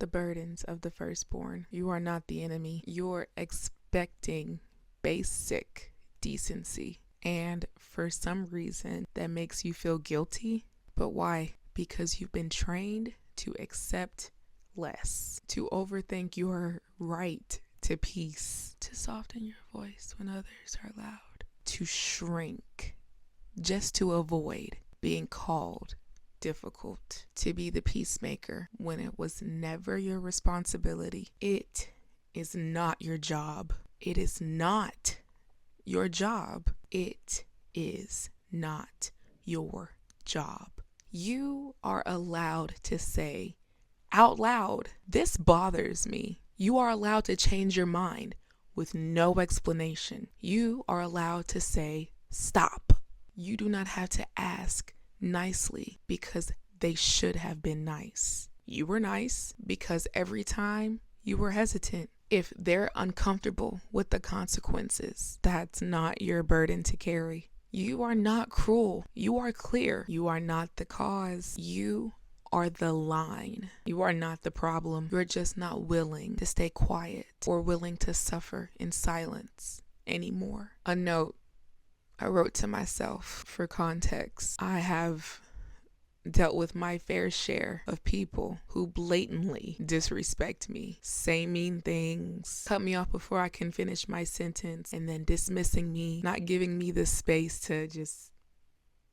the burdens of the firstborn. You are not the enemy. You're expecting basic decency. And for some reason, that makes you feel guilty. But why? Because you've been trained to accept less, to overthink your right to peace, to soften your voice when others are loud, to shrink just to avoid being called difficult, to be the peacemaker when it was never your responsibility. It is not your job. It is not your job. It is not your job. You are allowed to say out loud, "This bothers me." You are allowed to change your mind with no explanation. You are allowed to say stop. You do not have to ask nicely because they should have been nice. You were nice because every time you were hesitant. If they're uncomfortable with the consequences, that's not your burden to carry. You are not cruel. You are clear. You are not the cause. You are the line. You are not the problem. You're just not willing to stay quiet or willing to suffer in silence anymore. A note I wrote to myself for context. I have dealt with my fair share of people who blatantly disrespect me, say mean things, cut me off before I can finish my sentence, and then dismissing me, not giving me the space to just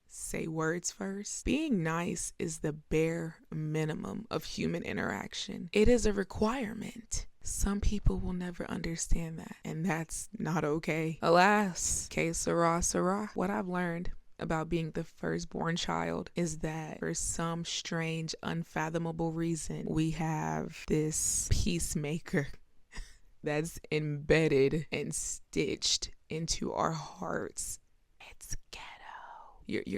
say words first. Being nice is the bare minimum of human interaction. It is a requirement. Some people will never understand that, and that's not okay. Alas, que sera, sera. What I've learned about being the firstborn child is that for some strange, unfathomable reason, we have this peacemaker that's embedded and stitched into our hearts. It's ghetto.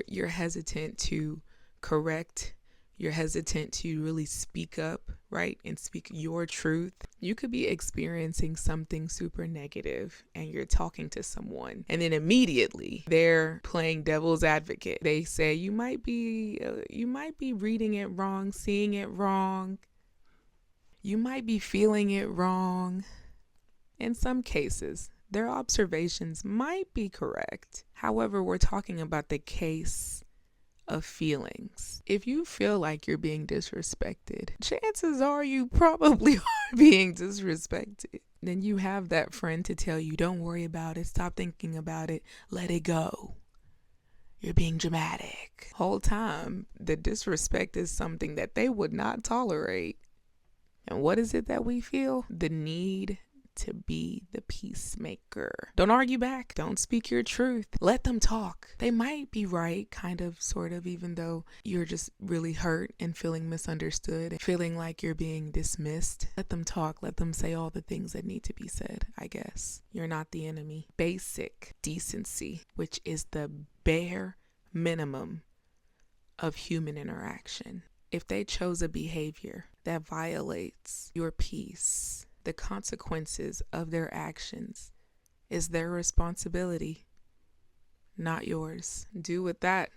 You're hesitant to correct. You're hesitant to really speak up, right? And speak your truth. You could be experiencing something super negative and you're talking to someone and then immediately they're playing devil's advocate. They say you might be reading it wrong, seeing it wrong. You might be feeling it wrong. In some cases, their observations might be correct. However, we're talking about the case of feelings. If you feel like you're being disrespected, chances are you probably are being disrespected. Then you have that friend to tell you, don't worry about it, stop thinking about it, let it go. You're being dramatic. Whole time, the disrespect is something that they would not tolerate. And what is it that we feel? The need to be the peacemaker. Don't argue back. Don't speak your truth. Let them talk. They might be right, kind of, sort of, even though you're just really hurt and feeling misunderstood and feeling like you're being dismissed. Let them talk. Let them say all the things that need to be said, I guess. You're not the enemy. Basic decency, which is the bare minimum of human interaction. If they chose a behavior that violates your peace, the consequences of their actions is their responsibility, not yours. Do with that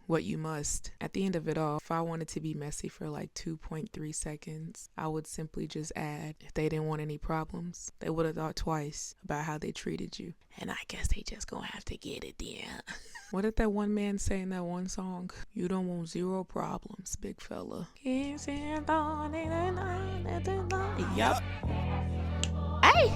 what you must. At the end of it all, if I wanted to be messy for like 2.3 seconds, I would simply just add, if they didn't want any problems, they would have thought twice about how they treated you. And I guess they just gonna have to get it then. What did that one man say in that one song? You don't want zero problems, big fella. Yup. Hey,